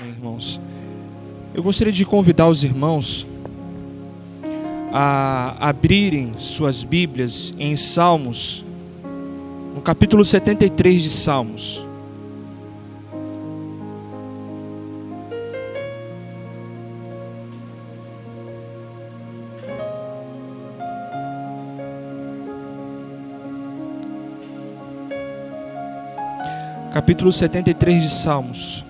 Amém, irmãos. Eu gostaria de convidar os irmãos a abrirem suas Bíblias em Salmos, no capítulo 73 de Salmos. Capítulo 73 de Salmos.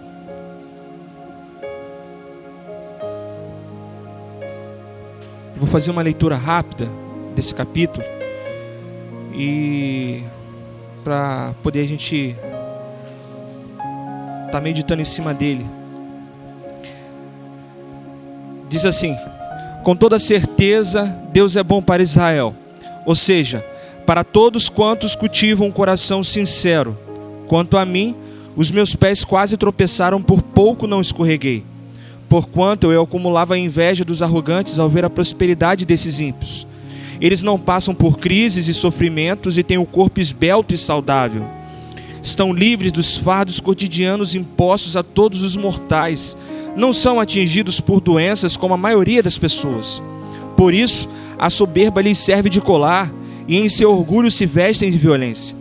Eu vou fazer uma leitura rápida desse capítulo e para poder a gente estar meditando em cima dele. Diz assim: com toda certeza Deus é bom para Israel, ou seja, para todos quantos cultivam um coração sincero. Quanto a mim, os meus pés quase tropeçaram, por pouco não escorreguei. Porquanto eu acumulava a inveja dos arrogantes ao ver a prosperidade desses ímpios. Eles não passam por crises e sofrimentos e têm o corpo esbelto e saudável. Estão livres dos fardos cotidianos impostos a todos os mortais. Não são atingidos por doenças como a maioria das pessoas. Por isso, a soberba lhes serve de colar e em seu orgulho se vestem de violência.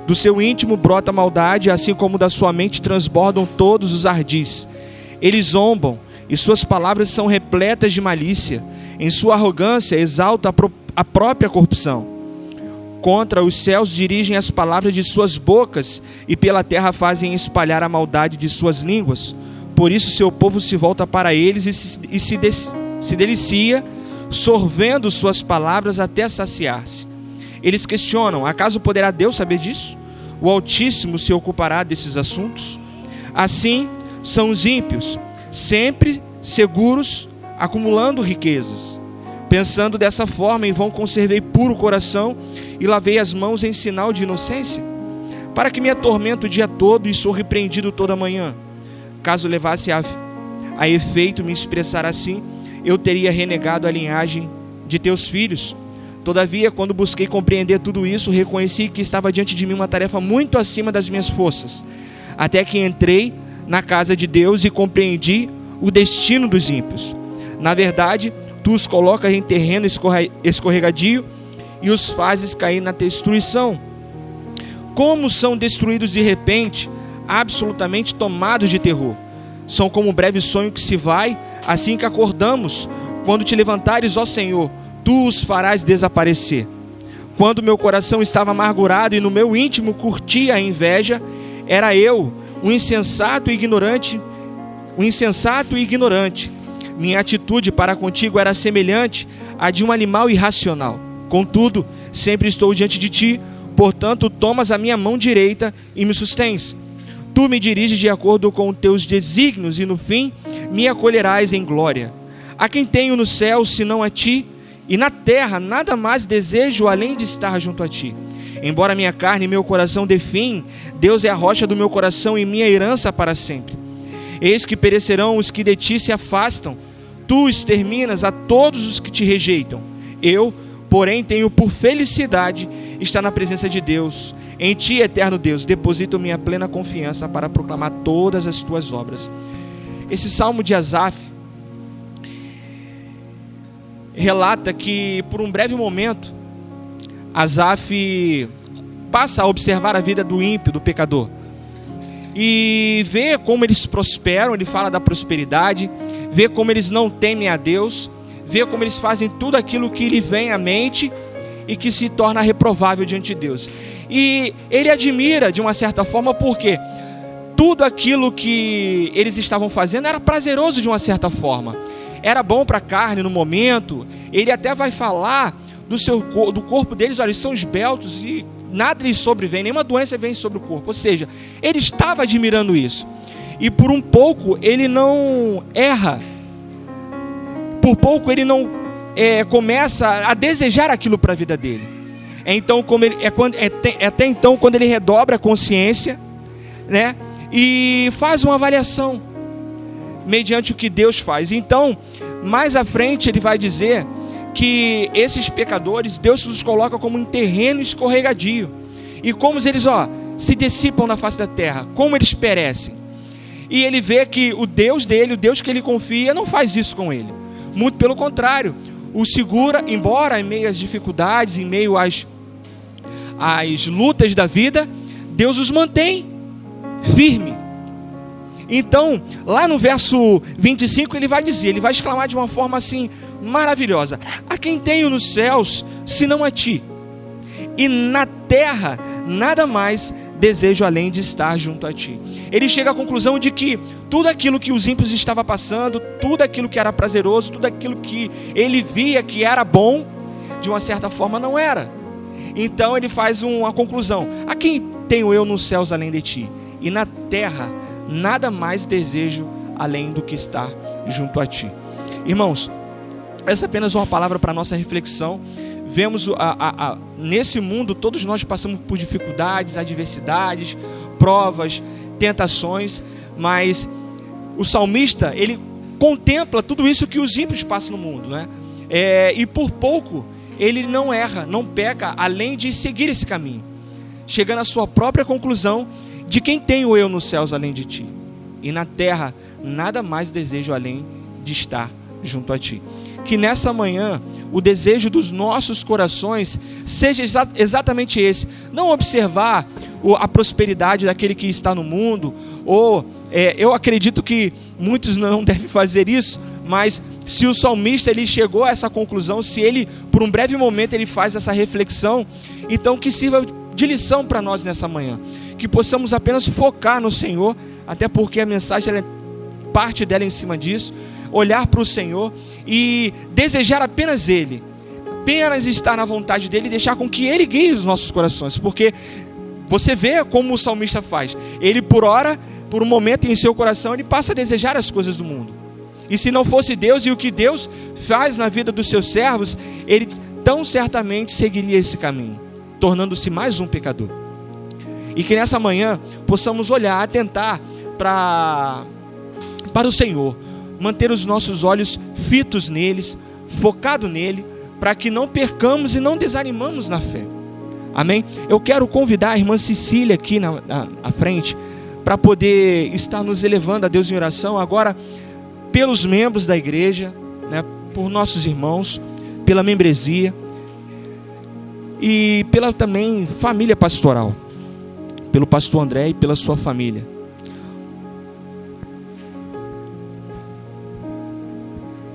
Do seu íntimo brota a maldade, assim como da sua mente transbordam todos os ardis. Eles zombam, e suas palavras são repletas de malícia. Em sua arrogância exalta a própria corrupção. Contra os céus dirigem as palavras de suas bocas, e pela terra fazem espalhar a maldade de suas línguas. Por isso seu povo se volta para eles e se delicia, sorvendo suas palavras até saciar-se. Eles questionam: acaso poderá Deus saber disso? O Altíssimo se ocupará desses assuntos? Assim são os ímpios, sempre seguros, acumulando riquezas. Pensando dessa forma, em vão conservei puro o coração e lavei as mãos em sinal de inocência, para que me atormento o dia todo e sou repreendido toda manhã. Caso levasse a efeito me expressar assim, eu teria renegado a linhagem de teus filhos. Todavia, quando busquei compreender tudo isso, reconheci que estava diante de mim uma tarefa muito acima das minhas forças. Até que entrei na casa de Deus e compreendi o destino dos ímpios. Na verdade, tu os colocas em terreno escorregadio e os fazes cair na destruição. Como são destruídos de repente, absolutamente tomados de terror. São como um breve sonho que se vai, assim que acordamos. Quando te levantares, ó Senhor, tu os farás desaparecer. Quando meu coração estava amargurado e no meu íntimo curtia a inveja, era eu, um insensato e ignorante. Minha atitude para contigo era semelhante à de um animal irracional. Contudo, sempre estou diante de ti, portanto, tomas a minha mão direita e me sustens. Tu me diriges de acordo com os teus desígnios e no fim me acolherás em glória. A quem tenho no céu senão a ti? E na terra nada mais desejo além de estar junto a ti. Embora minha carne e meu coração definhem, Deus é a rocha do meu coração e minha herança para sempre. Eis que perecerão os que de ti se afastam. Tu exterminas a todos os que te rejeitam. Eu, porém, tenho por felicidade estar na presença de Deus. Em ti, eterno Deus, deposito minha plena confiança para proclamar todas as tuas obras. Esse salmo de Asaf relata que por um breve momento Asaf passa a observar a vida do ímpio, do pecador, e vê como eles prosperam. Ele fala da prosperidade, vê como eles não temem a Deus, vê como eles fazem tudo aquilo que lhe vem à mente e que se torna reprovável diante de Deus. E ele admira de uma certa forma, porque tudo aquilo que eles estavam fazendo era prazeroso de uma certa forma. Era bom para a carne no momento. Ele até vai falar do corpo deles: olha, eles são esbeltos e nada lhes sobrevém, nenhuma doença vem sobre o corpo. Ou seja, ele estava admirando isso. E por um pouco ele não erra. Por pouco ele não começa a desejar aquilo para a vida dele. Então, até então, quando ele redobra a consciência, né, e faz uma avaliação mediante o que Deus faz. Então, mais à frente ele vai dizer que esses pecadores, Deus os coloca como um terreno escorregadio. E como eles se dissipam na face da terra, como eles perecem. e ele vê que o Deus dele, o Deus que ele confia, não faz isso com ele. Muito pelo contrário, o segura, embora em meio às dificuldades, em meio às lutas da vida, Deus os mantém firme. Então, lá no verso 25, ele vai dizer, ele vai exclamar de uma forma assim, maravilhosa: a quem tenho nos céus, senão a ti, e na terra, nada mais desejo além de estar junto a ti. Ele chega à conclusão de que tudo aquilo que os ímpios estavam passando, tudo aquilo que era prazeroso, tudo aquilo que ele via que era bom, de uma certa forma não era. Então ele faz uma conclusão: a quem tenho eu nos céus além de ti, e na terra nada mais desejo além do que estar junto a ti. Irmãos, essa é apenas uma palavra para a nossa reflexão. Vemos nesse mundo, todos nós passamos por dificuldades, adversidades, provas, tentações, mas o salmista, ele contempla tudo isso que os ímpios passam no mundo, né? E por pouco ele não erra, não peca, além de seguir esse caminho, chegando à sua própria conclusão de quem tenho eu nos céus além de ti, e na terra nada mais desejo além de estar junto a ti. Que nessa manhã o desejo dos nossos corações seja exatamente esse: não observar a prosperidade daquele que está no mundo, ou eu acredito que muitos não devem fazer isso, mas se o salmista ele chegou a essa conclusão, se ele por um breve momento ele faz essa reflexão, então que sirva de lição para nós nessa manhã, que possamos apenas focar no Senhor, até porque a mensagem parte dela em cima disso, olhar para o Senhor e desejar apenas Ele, apenas estar na vontade dEle e deixar com que Ele guie os nossos corações, porque você vê como o salmista faz, ele por um momento em seu coração, ele passa a desejar as coisas do mundo, e se não fosse Deus e o que Deus faz na vida dos seus servos, ele tão certamente seguiria esse caminho, tornando-se mais um pecador. E que nessa manhã possamos olhar, atentar para o Senhor, manter os nossos olhos fitos neles, focado nele, para que não percamos e não desanimamos na fé. Amém? Eu quero convidar a irmã Cecília aqui na frente, para poder estar nos elevando a Deus em oração, agora pelos membros da igreja, né, por nossos irmãos, pela membresia e pela também família pastoral, pelo pastor André e pela sua família.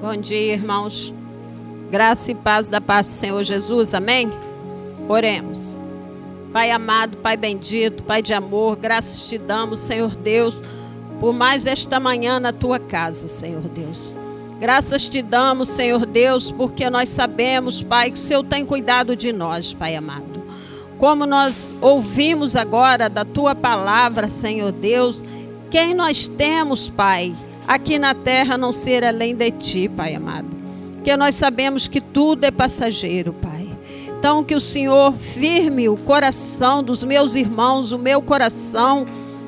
Bom dia, irmãos. Graça e paz da paz do Senhor Jesus, amém? Oremos. Pai amado, Pai bendito, Pai de amor, graças te damos, Senhor Deus, por mais esta manhã na tua casa, Senhor Deus. Graças te damos, Senhor Deus, porque nós sabemos, Pai, que o Senhor tem cuidado de nós, Pai amado. Como nós ouvimos agora da tua palavra, Senhor Deus, quem nós temos, Pai, aqui na terra não ser além de ti, Pai amado. Porque nós sabemos que tudo é passageiro, Pai. Então que o Senhor firme o coração dos meus irmãos, o meu coração,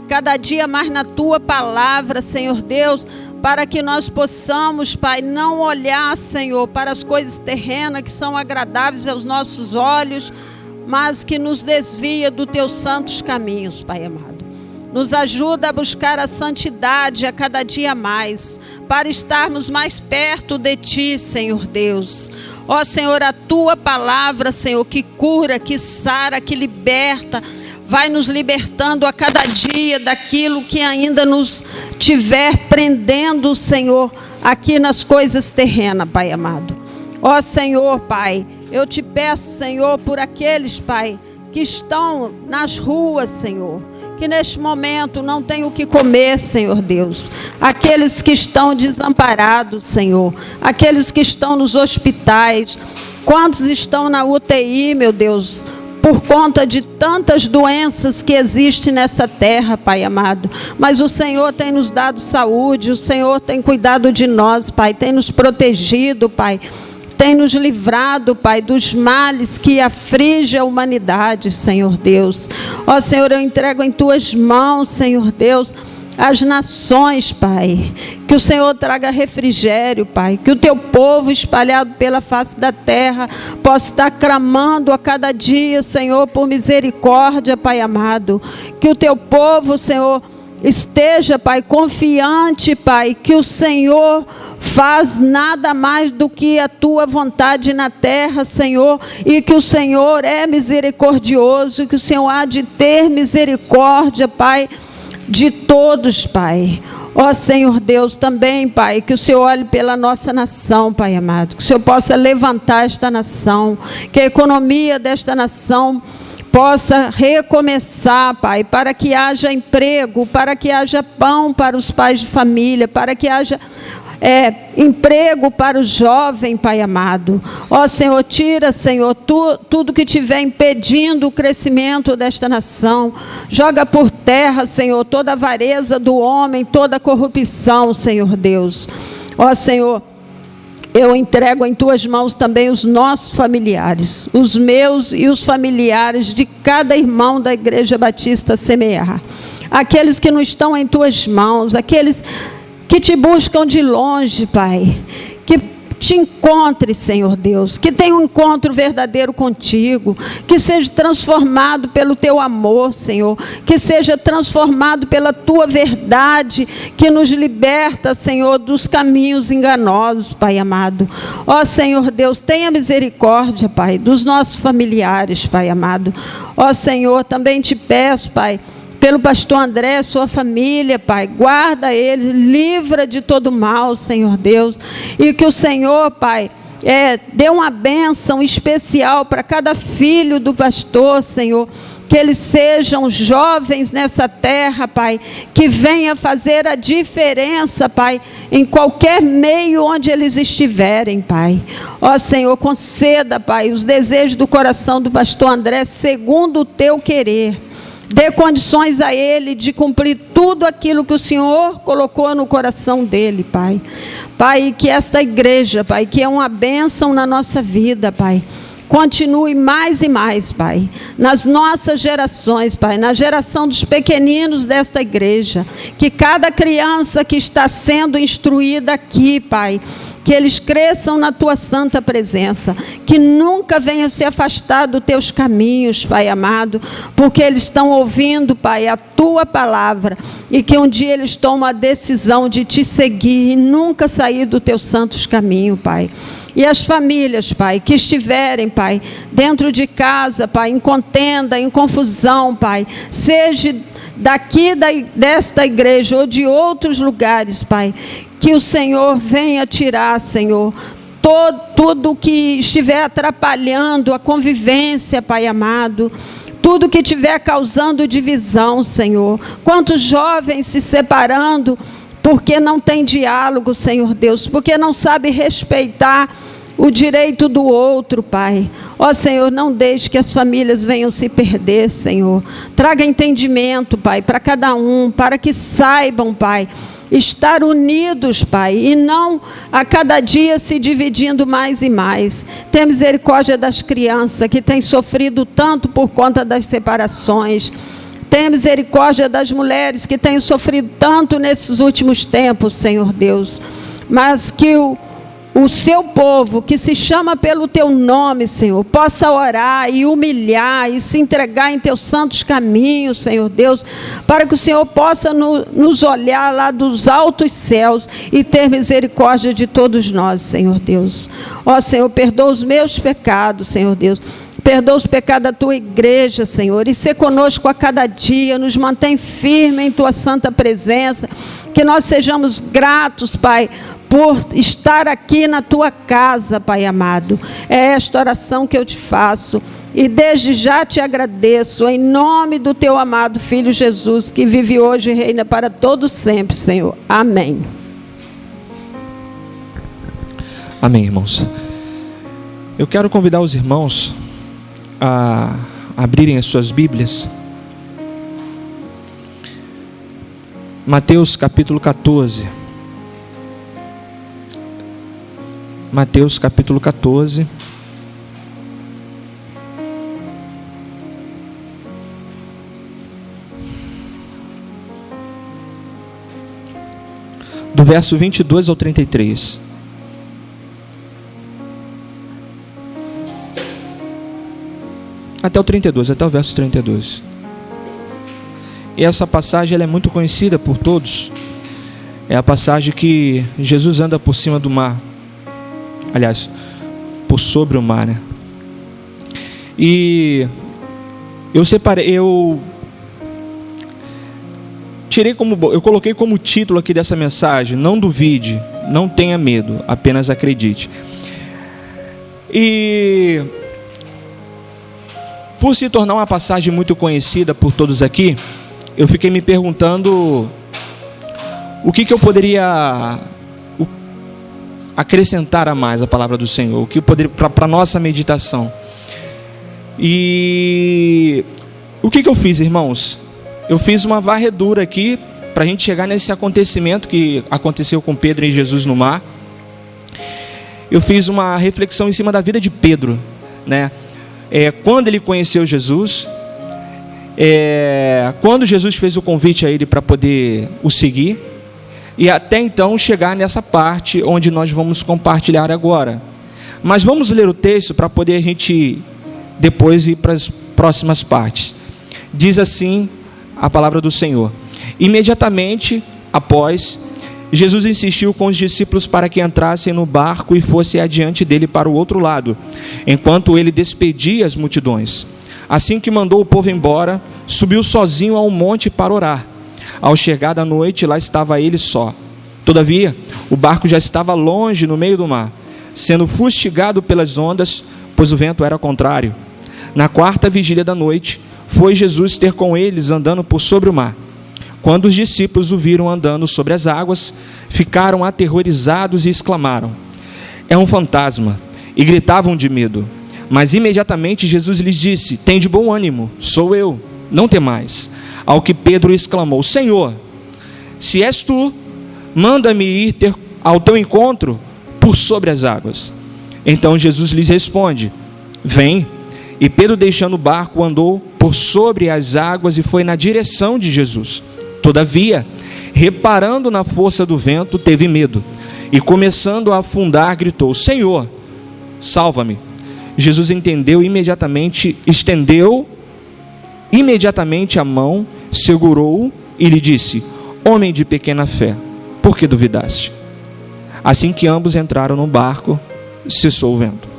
cada dia mais na tua palavra, Senhor Deus, para que nós possamos, Pai, não olhar, Senhor, para as coisas terrenas que são agradáveis aos nossos olhos, mas que nos desvia dos teus santos caminhos, Pai amado. Nos ajuda a buscar a santidade a cada dia mais, para estarmos mais perto de Ti, Senhor Deus. Ó Senhor, a Tua palavra, Senhor, que cura, que sara, que liberta, vai nos libertando a cada dia daquilo que ainda nos tiver prendendo, Senhor, aqui nas coisas terrenas, Pai amado. Ó Senhor, Pai, eu te peço, Senhor, por aqueles, Pai, que estão nas ruas, Senhor, que neste momento não tem o que comer, Senhor Deus. Aqueles que estão desamparados, Senhor. Aqueles que estão nos hospitais. Quantos estão na UTI, meu Deus, por conta de tantas doenças que existem nessa terra, Pai amado. Mas o Senhor tem nos dado saúde, o Senhor tem cuidado de nós, Pai, tem nos protegido, Pai. Tem nos livrado, Pai, dos males que afligem a humanidade, Senhor Deus. Ó Senhor, eu entrego em Tuas mãos, Senhor Deus, as nações, Pai. Que o Senhor traga refrigério, Pai. Que o Teu povo espalhado pela face da terra possa estar clamando a cada dia, Senhor, por misericórdia, Pai amado. Que o Teu povo, Senhor, esteja, Pai, confiante, Pai, que o Senhor faz nada mais do que a tua vontade na terra, Senhor, e que o Senhor é misericordioso, que o Senhor há de ter misericórdia, Pai, de todos, Pai. Ó Senhor Deus, também, Pai, que o Senhor olhe pela nossa nação, Pai amado, que o Senhor possa levantar esta nação, que a economia desta nação possa recomeçar, Pai, para que haja emprego, para que haja pão para os pais de família, para que haja emprego para o jovem, Pai amado. Ó Senhor, tira, Senhor, tudo que estiver impedindo o crescimento desta nação. Joga por terra, Senhor, toda a avareza do homem, toda a corrupção, Senhor Deus. Ó Senhor, eu entrego em tuas mãos também os nossos familiares, os meus e os familiares de cada irmão da Igreja Batista Semear. Aqueles que não estão em tuas mãos, aqueles que te buscam de longe, Pai, que te encontre, Senhor Deus, que tenha um encontro verdadeiro contigo, que seja transformado pelo teu amor, Senhor, que seja transformado pela tua verdade, que nos liberta, Senhor, dos caminhos enganosos, Pai amado. Ó Senhor Deus, tenha misericórdia, Pai, dos nossos familiares, Pai amado. Ó Senhor, também te peço, Pai, pelo pastor André, sua família, Pai, guarda ele, livra de todo mal, Senhor Deus, e que o Senhor, Pai, dê uma bênção especial para cada filho do pastor, Senhor, que eles sejam jovens nessa terra, Pai, que venha fazer a diferença, Pai, em qualquer meio onde eles estiverem, Pai. Ó Senhor, conceda, Pai, os desejos do coração do pastor André, segundo o teu querer. Dê condições a ele de cumprir tudo aquilo que o Senhor colocou no coração dele, Pai. Pai, que esta igreja, Pai, que é uma bênção na nossa vida, Pai, continue mais e mais, Pai, nas nossas gerações, Pai, na geração dos pequeninos desta igreja, que cada criança que está sendo instruída aqui, Pai, que eles cresçam na tua santa presença, que nunca venham se afastar dos teus caminhos, Pai amado, porque eles estão ouvindo, Pai, a tua palavra, e que um dia eles tomam a decisão de te seguir e nunca sair do teu santos caminho, Pai. E as famílias, Pai, que estiverem, Pai, dentro de casa, Pai, em contenda, em confusão, Pai, seja daqui desta igreja ou de outros lugares, Pai, que o Senhor venha tirar, Senhor, tudo que estiver atrapalhando a convivência, Pai amado, tudo que estiver causando divisão, Senhor. Quantos jovens se separando porque não tem diálogo, Senhor Deus, porque não sabe respeitar o direito do outro, Pai. Ó Senhor, não deixe que as famílias venham se perder, Senhor. Traga entendimento, Pai, para cada um, para que saibam, Pai, estar unidos, Pai, e não a cada dia se dividindo mais e mais. Tenha misericórdia das crianças que têm sofrido tanto por conta das separações. Tenha misericórdia das mulheres que têm sofrido tanto nesses últimos tempos, Senhor Deus. Mas que o seu povo, que se chama pelo teu nome, Senhor, possa orar e humilhar e se entregar em teus santos caminhos, Senhor Deus, para que o Senhor possa nos olhar lá dos altos céus e ter misericórdia de todos nós, Senhor Deus. Ó Senhor, perdoa os meus pecados, Senhor Deus. Perdoa os pecados da tua igreja, Senhor, e ser conosco a cada dia, nos mantém firme em tua santa presença, que nós sejamos gratos, Pai, por estar aqui na tua casa, Pai amado. É esta oração que eu te faço e desde já te agradeço, em nome do teu amado Filho Jesus, que vive hoje e reina para todo sempre, Senhor. Amém. Amém, irmãos. Eu quero convidar os irmãos a abrirem as suas Bíblias. Mateus capítulo 14. Mateus capítulo 14. Do verso 22 ao 33. Até o 32, até o verso 32. E essa passagem ela é muito conhecida por todos. É a passagem que Jesus anda por cima do mar. Aliás, por sobre o mar, né? E eu coloquei como título aqui dessa mensagem: não duvide, não tenha medo, apenas acredite. E por se tornar uma passagem muito conhecida por todos aqui, eu fiquei me perguntando o que eu poderia acrescentar a mais a palavra do Senhor, o que poderia para a nossa meditação. E o que eu fiz, irmãos? Eu fiz uma varredura aqui para a gente chegar nesse acontecimento que aconteceu com Pedro e Jesus no mar. Eu fiz uma reflexão em cima da vida de Pedro, né? Quando ele conheceu Jesus, quando Jesus fez o convite a ele para poder o seguir, e até então chegar nessa parte onde nós vamos compartilhar agora. Mas vamos ler o texto para poder a gente depois ir para as próximas partes. Diz assim a palavra do Senhor: imediatamente após, Jesus insistiu com os discípulos para que entrassem no barco e fossem adiante dele para o outro lado, enquanto ele despedia as multidões. Assim que mandou o povo embora, subiu sozinho a um monte para orar. Ao chegar da noite, lá estava ele só. Todavia, o barco já estava longe no meio do mar, sendo fustigado pelas ondas, pois o vento era contrário. Na quarta vigília da noite, foi Jesus ter com eles andando por sobre o mar. Quando os discípulos o viram andando sobre as águas, ficaram aterrorizados e exclamaram: é um fantasma! E gritavam de medo. Mas imediatamente Jesus lhes disse: tende bom ânimo, sou eu, não temais. Ao que Pedro exclamou: Senhor, se és tu, manda-me ir ao teu encontro por sobre as águas. Então Jesus lhes responde: vem. E Pedro, deixando o barco, andou por sobre as águas e foi na direção de Jesus. Todavia, reparando na força do vento, teve medo, e começando a afundar, gritou: Senhor, salva-me. Jesus estendeu imediatamente a mão, segurou-o e lhe disse: homem de pequena fé, por que duvidaste? Assim que ambos entraram no barco, cessou o vento.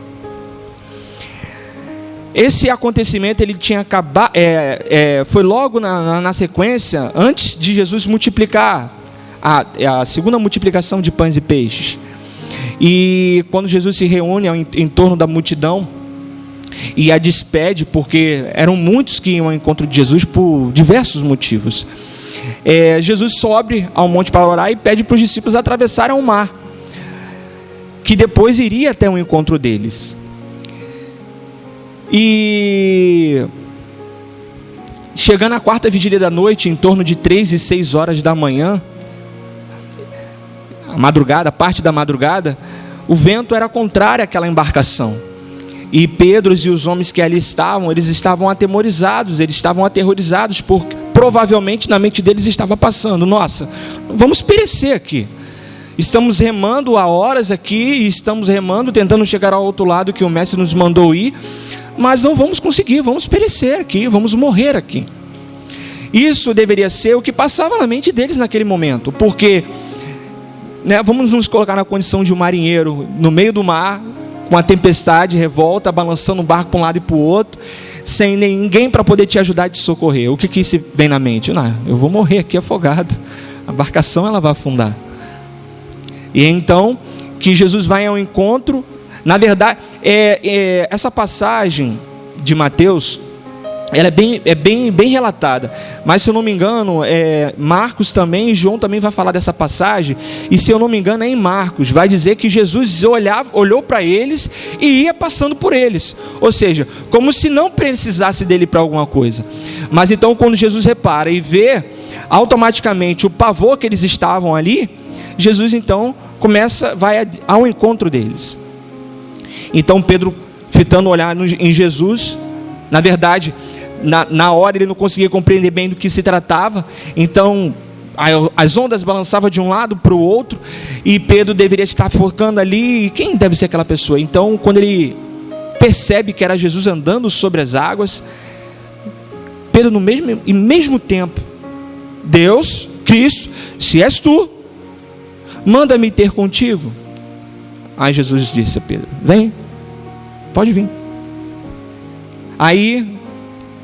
Esse acontecimento ele tinha acabado, foi logo na sequência, antes de Jesus multiplicar a segunda multiplicação de pães e peixes. E quando Jesus se reúne em torno da multidão e a despede, porque eram muitos que iam ao encontro de Jesus por diversos motivos, Jesus sobe ao monte para orar e pede para os discípulos atravessarem o mar, que depois iria até o encontro deles. E chegando à quarta vigília da noite, em torno de 3 e 6 horas da manhã, parte da madrugada, o vento era contrário àquela embarcação. E Pedro e os homens que ali estavam, eles estavam atemorizados, eles estavam aterrorizados, porque provavelmente na mente deles estava passando: nossa, vamos perecer aqui. Estamos remando há horas aqui, estamos remando, tentando chegar ao outro lado que o mestre nos mandou ir, mas não vamos conseguir, vamos perecer aqui, vamos morrer aqui. Isso deveria ser o que passava na mente deles naquele momento, porque vamos nos colocar na condição de um marinheiro no meio do mar, com a tempestade, revolta, balançando o barco para um lado e para o outro, sem ninguém para poder te ajudar a te socorrer. O que se vem na mente? Não, eu vou morrer aqui afogado, a embarcação ela vai afundar. E então que Jesus vai ao encontro. Na verdade, essa passagem de Mateus, ela é bem relatada, mas se eu não me engano, Marcos também, e João também vai falar dessa passagem, e se eu não me engano é em Marcos, vai dizer que Jesus olhou para eles e ia passando por eles, ou seja, como se não precisasse dele para alguma coisa. Mas então quando Jesus repara e vê automaticamente o pavor que eles estavam ali, Jesus então vai ao encontro deles. Então Pedro, fitando o olhar em Jesus, na verdade, na hora ele não conseguia compreender bem do que se tratava, então as ondas balançavam de um lado para o outro, e Pedro deveria estar focando ali, quem deve ser aquela pessoa? Então quando ele percebe que era Jesus andando sobre as águas, Pedro no mesmo tempo Deus, Cristo, se és tu, manda-me ter contigo. Aí Jesus disse a Pedro: vem, pode vir. Aí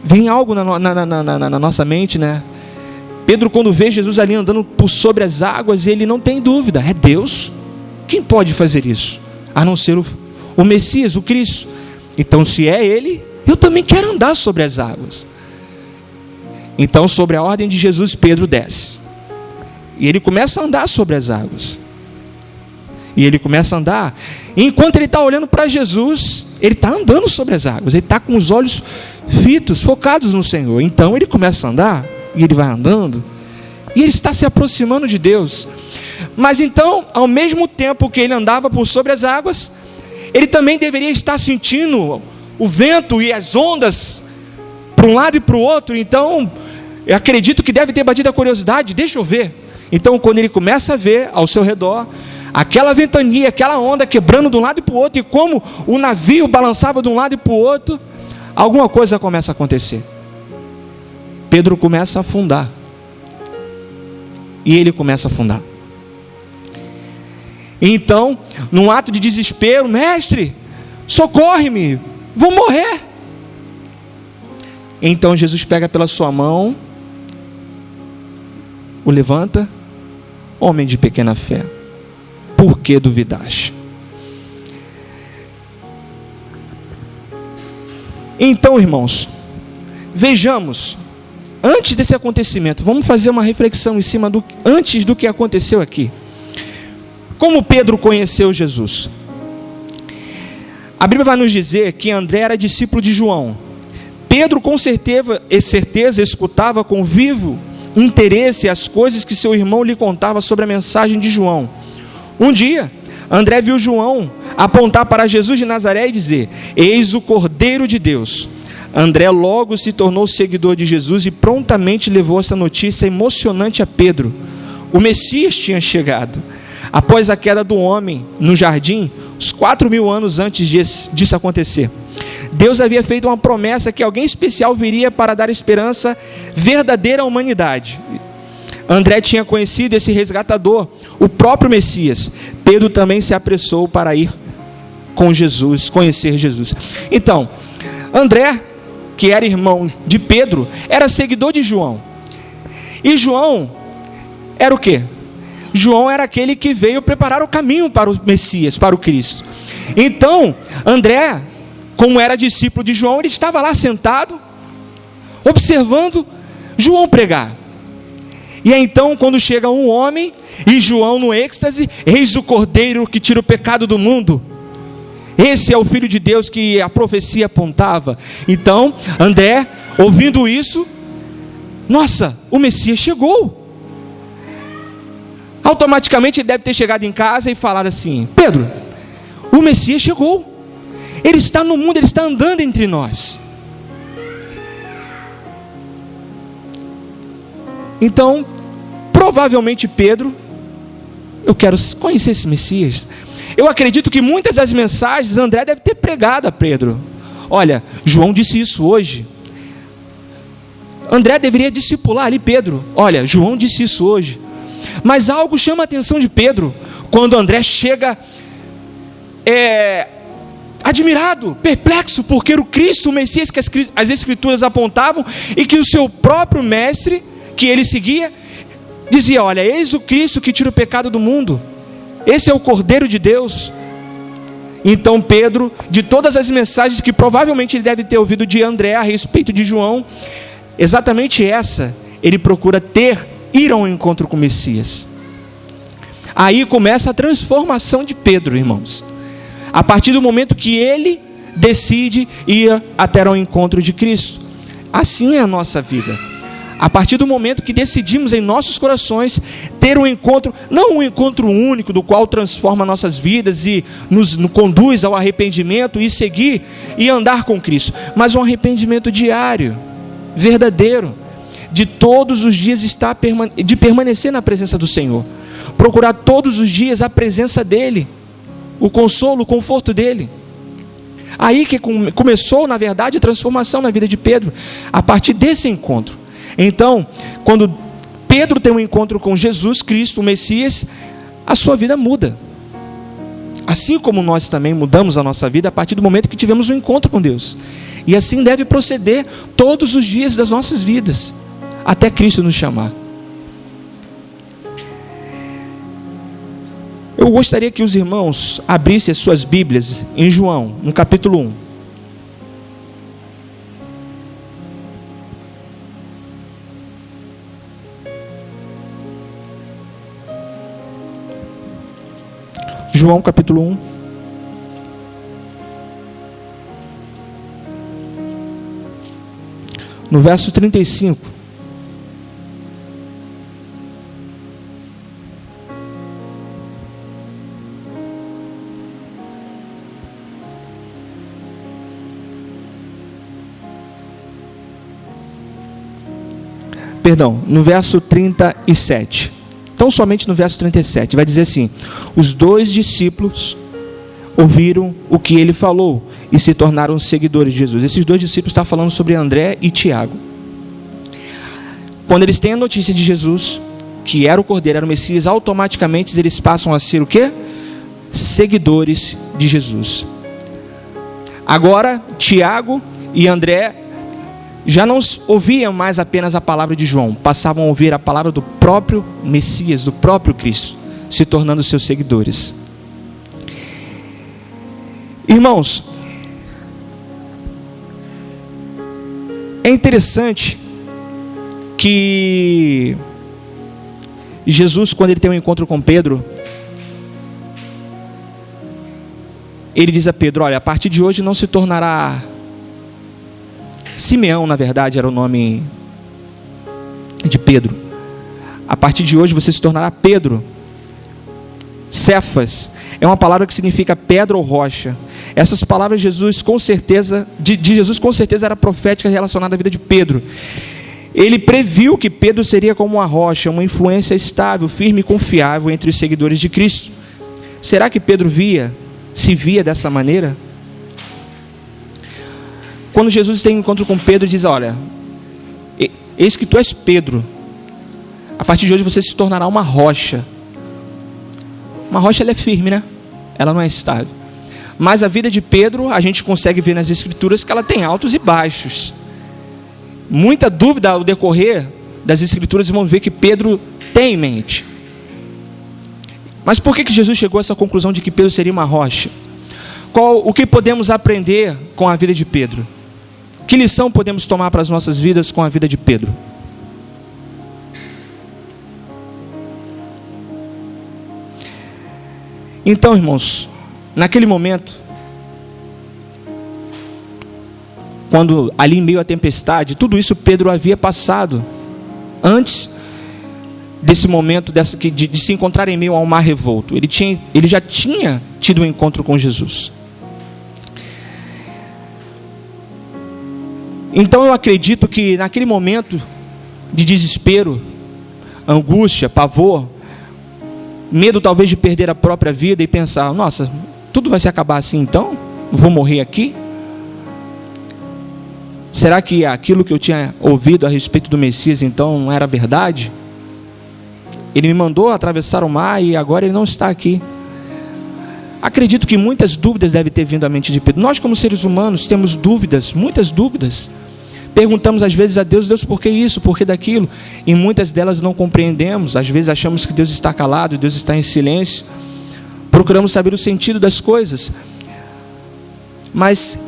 vem algo na nossa mente, né? Pedro, quando vê Jesus ali andando por sobre as águas, ele não tem dúvida, é Deus. Quem pode fazer isso? A não ser o Messias, o Cristo. Então, se é Ele, eu também quero andar sobre as águas. Então, sobre a ordem de Jesus, Pedro desce. E ele começa a andar sobre as águas. E ele começa a andar. E enquanto ele está olhando para Jesus, ele está andando sobre as águas. Ele está com os olhos fitos, focados no Senhor. Então, ele começa a andar. E ele vai andando. E ele está se aproximando de Deus. Mas então, ao mesmo tempo que ele andava por sobre as águas, ele também deveria estar sentindo o vento e as ondas para um lado e para o outro. Então, eu acredito que deve ter batido a curiosidade: deixa eu ver. Então, quando ele começa a ver ao seu redor aquela ventania, aquela onda quebrando de um lado e para o outro, e como o navio balançava de um lado e para o outro, alguma coisa começa a acontecer. Pedro começa a afundar. E ele começa a afundar. Então, num ato de desespero: mestre, socorre-me, vou morrer. Então Jesus pega pela sua mão, o levanta: homem de pequena fé, por que duvidaste? Então, irmãos, vejamos, antes desse acontecimento, vamos fazer uma reflexão em cima antes do que aconteceu aqui. Como Pedro conheceu Jesus? A Bíblia vai nos dizer que André era discípulo de João. Pedro com certeza escutava com vivo interesse as coisas que seu irmão lhe contava sobre a mensagem de João. Um dia, André viu João apontar para Jesus de Nazaré e dizer: eis o Cordeiro de Deus. André logo se tornou seguidor de Jesus e prontamente levou essa notícia emocionante a Pedro. O Messias tinha chegado. Após a queda do homem no jardim, uns 4.000 anos antes disso acontecer, Deus havia feito uma promessa que alguém especial viria para dar esperança verdadeira à humanidade. André tinha conhecido esse resgatador, o próprio Messias. Pedro também se apressou para ir com Jesus, conhecer Jesus. Então, André, que era irmão de Pedro, era seguidor de João. E João era o quê? João era aquele que veio preparar o caminho para o Messias, para o Cristo. Então, André, como era discípulo de João, ele estava lá sentado, observando João pregar. E aí, então, quando chega um homem, e João no êxtase: eis o Cordeiro que tira o pecado do mundo. Esse é o Filho de Deus que a profecia apontava. Então, André, ouvindo isso: nossa, o Messias chegou. Automaticamente ele deve ter chegado em casa e falado assim: Pedro, o Messias chegou. Ele está no mundo, ele está andando entre nós. Então, provavelmente Pedro: eu quero conhecer esse Messias. Eu acredito que muitas das mensagens André deve ter pregado a Pedro. Olha, João disse isso hoje. André deveria discipular ali Pedro. Olha, João disse isso hoje. Mas algo chama a atenção de Pedro, quando André chega admirado, perplexo, porque o Cristo, o Messias que as Escrituras apontavam, e que o seu próprio mestre, que ele seguia, dizia: olha, eis o Cristo que tira o pecado do mundo. Esse é o Cordeiro de Deus. Então Pedro, de todas as mensagens que provavelmente ele deve ter ouvido de André a respeito de João, exatamente essa ele procura ir ao encontro com o Messias. Aí começa a transformação de Pedro, irmãos. A partir do momento que ele decide ir até ao encontro de Cristo. Assim é a nossa vida. A partir do momento que decidimos em nossos corações ter um encontro, não um encontro único do qual transforma nossas vidas e nos conduz ao arrependimento e seguir e andar com Cristo, mas um arrependimento diário, verdadeiro, de todos os dias de permanecer na presença do Senhor, procurar todos os dias a presença dEle, o consolo, o conforto dEle. Aí que começou, na verdade, a transformação na vida de Pedro, a partir desse encontro. Então, quando Pedro tem um encontro com Jesus Cristo, o Messias, a sua vida muda. Assim como nós também mudamos a nossa vida a partir do momento que tivemos um encontro com Deus. E assim deve proceder todos os dias das nossas vidas, até Cristo nos chamar. Eu gostaria que os irmãos abrissem as suas Bíblias em João, no capítulo 1. João capítulo 1. No verso 35. Perdão, no verso 37. Então, somente no verso 37, vai dizer assim: os 2 discípulos ouviram o que ele falou e se tornaram seguidores de Jesus. Esses 2 discípulos estão falando sobre André e Tiago. Quando eles têm a notícia de Jesus, que era o Cordeiro, era o Messias, automaticamente eles passam a ser o quê? Seguidores de Jesus. Agora, Tiago e André já não ouviam mais apenas a palavra de João, passavam a ouvir a palavra do próprio Messias, do próprio Cristo, se tornando seus seguidores. Irmãos, é interessante que Jesus, quando ele tem um encontro com Pedro, ele diz a Pedro: olha, a partir de hoje não se tornará... Simeão, na verdade, era o nome de Pedro. A partir de hoje você se tornará Pedro. Cefas é uma palavra que significa pedra ou rocha. Essas palavras de Jesus com certeza era profética relacionada à vida de Pedro. Ele previu que Pedro seria como uma rocha, uma influência estável, firme e confiável entre os seguidores de Cristo. Será que Pedro se via dessa maneira? Quando Jesus tem um encontro com Pedro, diz: olha, eis que tu és Pedro, a partir de hoje você se tornará uma rocha. Uma rocha, ela é firme, né? Ela não é estável. Mas a vida de Pedro, a gente consegue ver nas Escrituras que ela tem altos e baixos. Muita dúvida ao decorrer das Escrituras, vão ver que Pedro tem em mente. Mas por que Jesus chegou a essa conclusão de que Pedro seria uma rocha? O que podemos aprender com a vida de Pedro? Que lição podemos tomar para as nossas vidas com a vida de Pedro? Então, irmãos, naquele momento, quando ali em meio à tempestade, tudo isso Pedro havia passado antes desse momento de se encontrar em meio ao mar revolto. Ele já tinha tido um encontro com Jesus. Então eu acredito que naquele momento de desespero, angústia, pavor, medo talvez de perder a própria vida e pensar: nossa, tudo vai se acabar assim então? Vou morrer aqui? Será que aquilo que eu tinha ouvido a respeito do Messias então não era verdade? Ele me mandou atravessar o mar e agora ele não está aqui. Acredito que muitas dúvidas devem ter vindo à mente de Pedro. Nós, como seres humanos, temos dúvidas, muitas dúvidas. Perguntamos às vezes a Deus: Deus, por que isso, por que daquilo? E muitas delas não compreendemos. Às vezes achamos que Deus está calado, Deus está em silêncio. Procuramos saber o sentido das coisas. Mas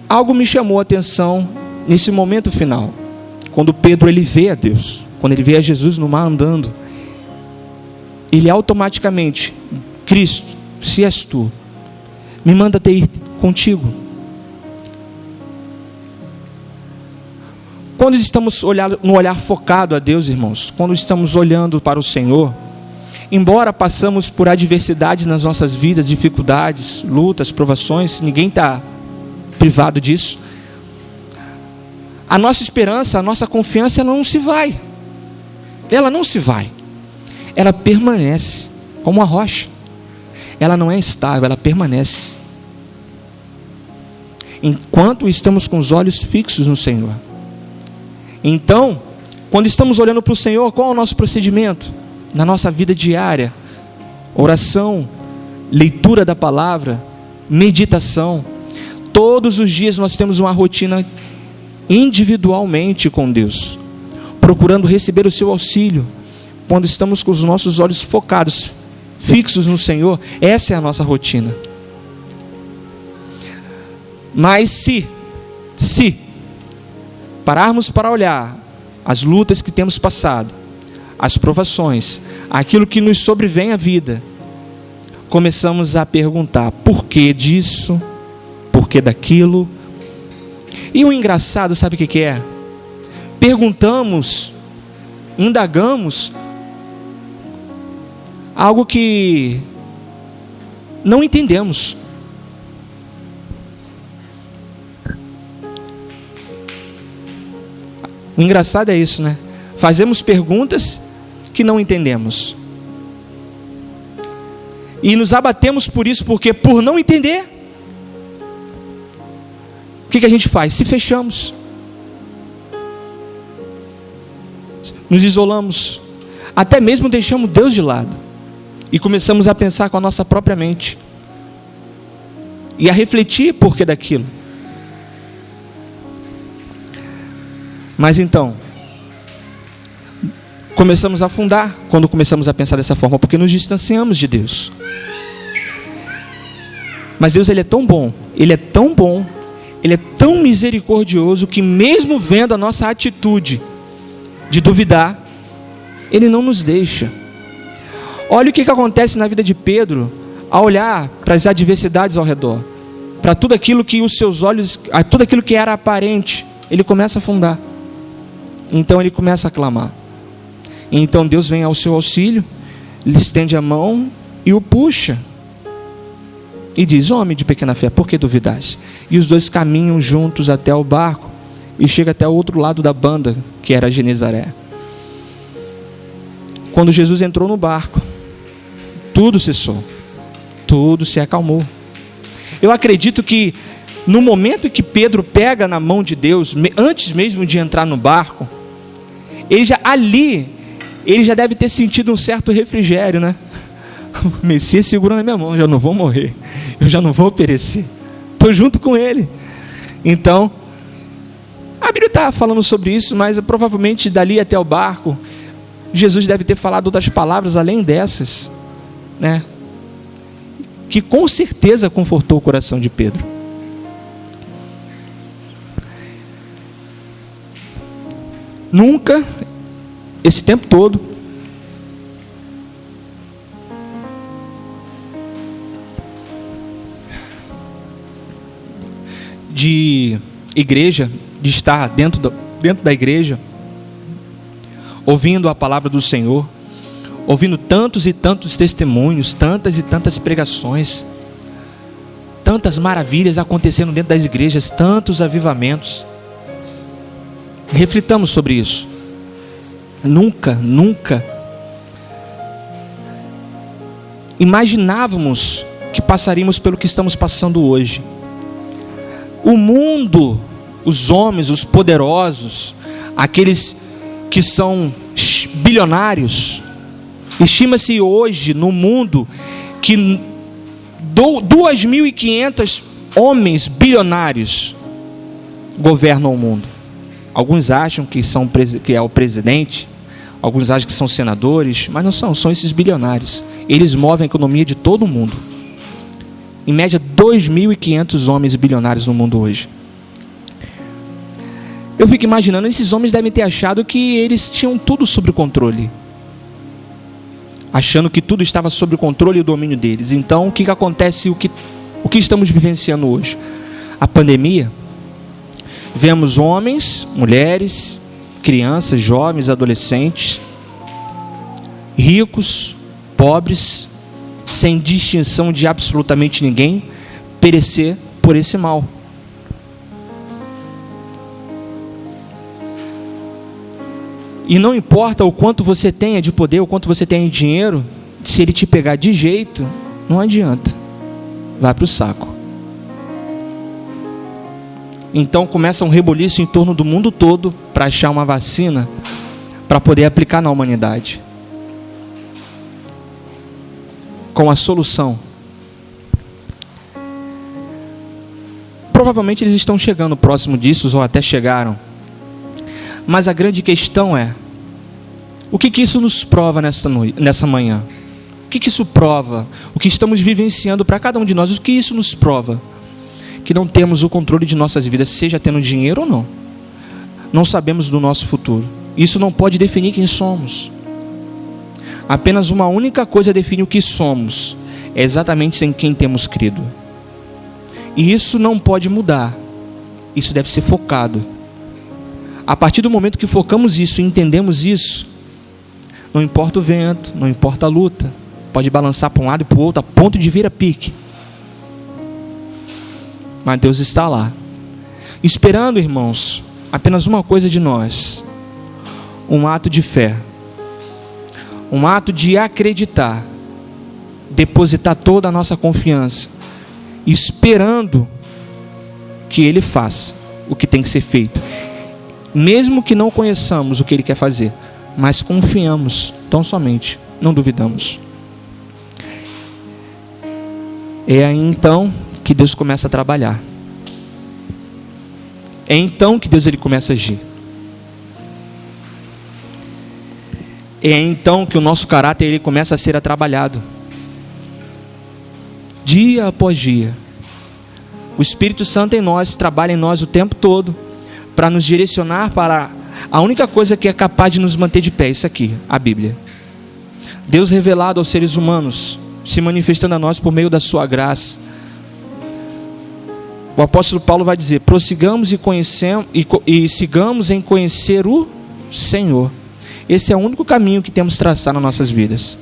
algo me chamou a atenção nesse momento final. Quando Pedro ele vê a Deus, quando ele vê a Jesus no mar andando, ele automaticamente: Cristo, se és tu, me manda ter ir contigo. Quando estamos no olhar focado a Deus, irmãos, quando estamos olhando para o Senhor, embora passamos por adversidades nas nossas vidas, dificuldades, lutas, provações, ninguém está privado disso, a nossa esperança, a nossa confiança, ela não se vai. Ela não se vai. Ela permanece como uma rocha. Ela não é estável, ela permanece. Enquanto estamos com os olhos fixos no Senhor. Então, Quando estamos olhando para o Senhor, qual é o nosso procedimento? Na nossa vida diária, oração, leitura da palavra, meditação. Todos os dias nós temos uma rotina individualmente com Deus, procurando receber o seu auxílio. Quando estamos com os nossos olhos focados, fixos no Senhor, essa é a nossa rotina. Mas se pararmos para olhar as lutas que temos passado, as provações, aquilo que nos sobrevém à vida, começamos a perguntar: por que disso? Por que daquilo? E o engraçado, sabe o que é? Perguntamos, indagamos algo que não entendemos. O engraçado é isso, né? Fazemos perguntas que não entendemos. E nos abatemos por isso, porque por não entender, o que a gente faz? Se fechamos. Nos isolamos. Até mesmo deixamos Deus de lado. E começamos a pensar com a nossa própria mente. E a refletir por que daquilo. Mas então, começamos a afundar quando começamos a pensar dessa forma, porque nos distanciamos de Deus. Mas Deus, Ele é tão bom, Ele é tão bom, Ele é tão misericordioso, que mesmo vendo a nossa atitude de duvidar, Ele não nos deixa. Olha o que acontece na vida de Pedro, ao olhar para as adversidades ao redor, para tudo aquilo que os seus olhos, tudo aquilo que era aparente, ele começa a afundar. Então ele começa a clamar. Então Deus vem ao seu auxílio, lhe estende a mão e o puxa. E diz: homem de pequena fé, por que duvidaste? E os dois caminham juntos até o barco e chega até o outro lado da banda, que era Genezaré. Quando Jesus entrou no barco, tudo cessou, tudo se acalmou. Eu acredito que no momento em que Pedro pega na mão de Deus, antes mesmo de entrar no barco, ele já deve ter sentido um certo refrigério, né? O Messias segura na minha mão, eu já não vou morrer, eu já não vou perecer, estou junto com Ele. Então, a Bíblia está falando sobre isso, mas provavelmente dali até o barco, Jesus deve ter falado outras palavras além dessas, né? Que com certeza confortou o coração de Pedro. Nunca, esse tempo todo, de igreja, de estar dentro da igreja, ouvindo a palavra do Senhor, ouvindo tantos e tantos testemunhos, tantas e tantas pregações, tantas maravilhas acontecendo dentro das igrejas, tantos avivamentos. Reflitamos sobre isso. Nunca imaginávamos que passaríamos pelo que estamos passando hoje. O mundo, os homens, os poderosos, aqueles que são bilionários, estima-se hoje no mundo que 2.500 homens bilionários governam o mundo. Alguns acham que é o presidente, alguns acham que são senadores, mas não são esses bilionários. Eles movem a economia de todo o mundo. Em média, 2.500 homens bilionários no mundo hoje. Eu fico imaginando, esses homens devem ter achado que eles tinham tudo sob controle, achando que tudo estava sob o controle e o domínio deles. Então, o que acontece, o que estamos vivenciando hoje? A pandemia. Vemos homens, mulheres, crianças, jovens, adolescentes, ricos, pobres, sem distinção de absolutamente ninguém, perecer por esse mal. E não importa o quanto você tenha de poder, o quanto você tenha de dinheiro, se ele te pegar de jeito, não adianta, vai para o saco. Então começa um reboliço em torno do mundo todo para achar uma vacina para poder aplicar na humanidade, com a solução. Provavelmente eles estão chegando próximo disso, ou até chegaram. Mas a grande questão é, o que isso nos prova nessa manhã? O que isso prova? O que estamos vivenciando para cada um de nós, o que isso nos prova? Que não temos o controle de nossas vidas, seja tendo dinheiro ou não. Não sabemos do nosso futuro. Isso não pode definir quem somos. Apenas uma única coisa define o que somos. É exatamente em quem temos crido. E isso não pode mudar. Isso deve ser focado. A partir do momento que focamos isso e entendemos isso, não importa o vento, não importa a luta, pode balançar para um lado e para o outro a ponto de vir a pique. Mas Deus está lá, esperando, irmãos, apenas uma coisa de nós: um ato de fé, um ato de acreditar, depositar toda a nossa confiança, esperando que Ele faça o que tem que ser feito, mesmo que não conheçamos o que Ele quer fazer, mas confiamos tão somente, não duvidamos. É aí então que Deus começa a trabalhar. É então que Deus ele começa a agir. É então que o nosso caráter ele começa a ser trabalhado. Dia após dia. O Espírito Santo em nós trabalha em nós o tempo todo para nos direcionar para a única coisa que é capaz de nos manter de pé, isso aqui, a Bíblia. Deus revelado aos seres humanos, se manifestando a nós por meio da sua graça. O apóstolo Paulo vai dizer: prossigamos e sigamos em conhecer o Senhor. Esse é o único caminho que temos que traçar nas nossas vidas.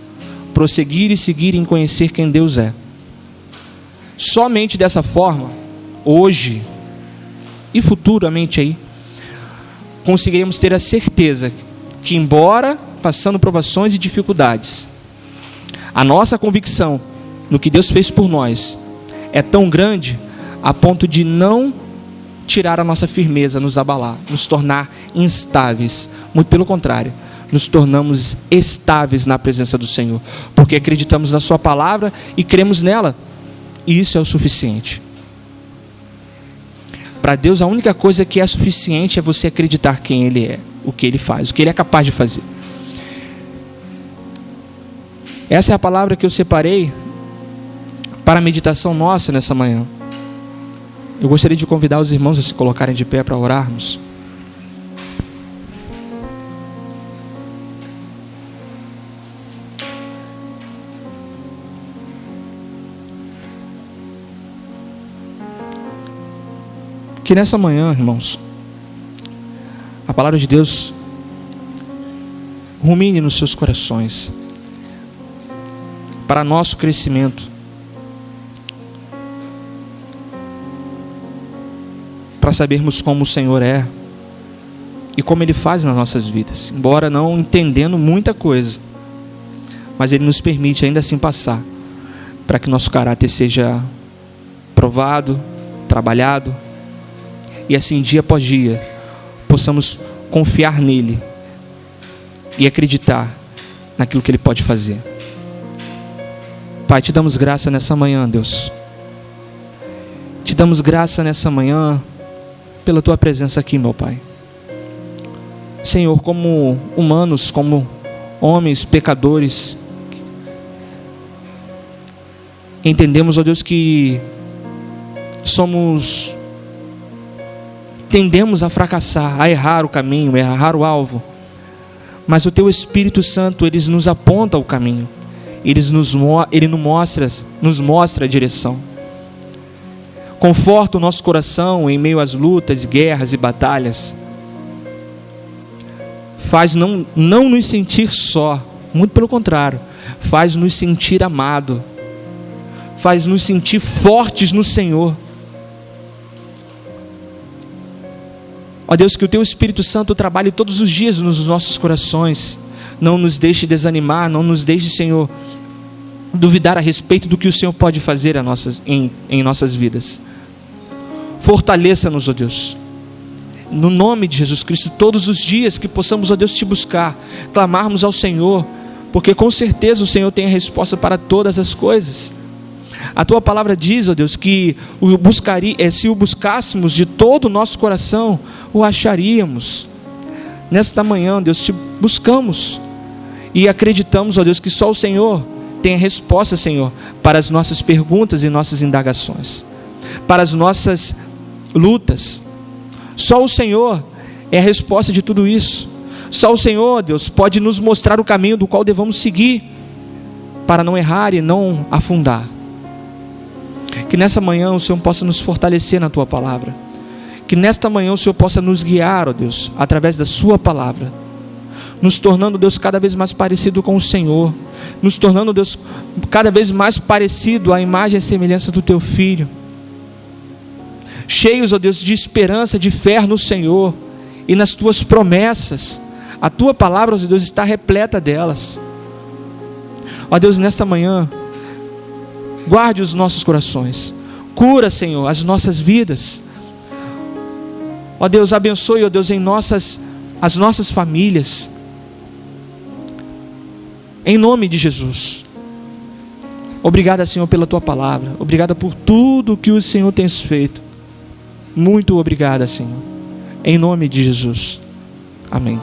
Prosseguir e seguir em conhecer quem Deus é. Somente dessa forma, hoje e futuramente aí, conseguiremos ter a certeza que, embora passando provações e dificuldades, a nossa convicção no que Deus fez por nós é tão grande a ponto de não tirar a nossa firmeza, nos abalar, nos tornar instáveis. Muito pelo contrário, nos tornamos estáveis na presença do Senhor, porque acreditamos na sua palavra e cremos nela, e isso é o suficiente. Para Deus, a única coisa que é suficiente é você acreditar quem Ele é, o que Ele faz, o que Ele é capaz de fazer. Essa é a palavra que eu separei para a meditação nossa nessa manhã. Eu gostaria de convidar os irmãos a se colocarem de pé para orarmos. Que nessa manhã, irmãos, a palavra de Deus rumine nos seus corações, para nosso crescimento, para sabermos como o Senhor é e como Ele faz nas nossas vidas, embora não entendendo muita coisa, mas Ele nos permite ainda assim passar, para que nosso caráter seja provado, trabalhado, e assim dia após dia possamos confiar nele e acreditar naquilo que Ele pode fazer. Pai, te damos graça nessa manhã, Deus. Te damos graça nessa manhã pela Tua presença aqui, meu Pai. Senhor, como humanos, como homens pecadores, entendemos, ó Deus, que tendemos a fracassar, a errar o caminho, a errar o alvo. Mas o Teu Espírito Santo, Ele nos aponta o caminho. Ele nos mostra a direção. Conforta o nosso coração em meio às lutas, guerras e batalhas. Faz não nos sentir só, muito pelo contrário, faz nos sentir amado, faz nos sentir fortes no Senhor. Ó Deus, que o Teu Espírito Santo trabalhe todos os dias nos nossos corações. Não nos deixe desanimar, não nos deixe, Senhor, duvidar a respeito do que o Senhor pode fazer em nossas vidas. Fortaleça-nos, ó Deus. no nome de Jesus Cristo, todos os dias que possamos, ó Deus, te buscar, clamarmos ao Senhor, porque com certeza o Senhor tem a resposta para todas as coisas. A tua palavra diz, ó Deus, que se o buscássemos de todo o nosso coração, o acharíamos. Nesta manhã, Deus, te buscamos e acreditamos, ó Deus, que só o Senhor tem a resposta, Senhor, para as nossas perguntas e nossas indagações, para as nossas lutas. Só o Senhor é a resposta de tudo isso. Só o Senhor, Deus, pode nos mostrar o caminho do qual devemos seguir para não errar e não afundar. Que nessa manhã o Senhor possa nos fortalecer na tua palavra. Que nesta manhã o Senhor possa nos guiar, ó Deus, através da sua palavra, nos tornando, Deus, cada vez mais parecido com o Senhor, nos tornando, Deus, cada vez mais parecido à imagem e semelhança do teu Filho, cheios, ó Deus, de esperança, de fé no Senhor e nas tuas promessas. A tua palavra, ó Deus, está repleta delas. Ó Deus, nesta manhã, guarde os nossos corações, cura, Senhor, as nossas vidas. Ó Deus, abençoe, ó Deus, as nossas famílias, em nome de Jesus. Obrigado, Senhor, pela tua palavra, obrigado por tudo que o Senhor tem feito. Muito obrigado, Senhor, em nome de Jesus, amém.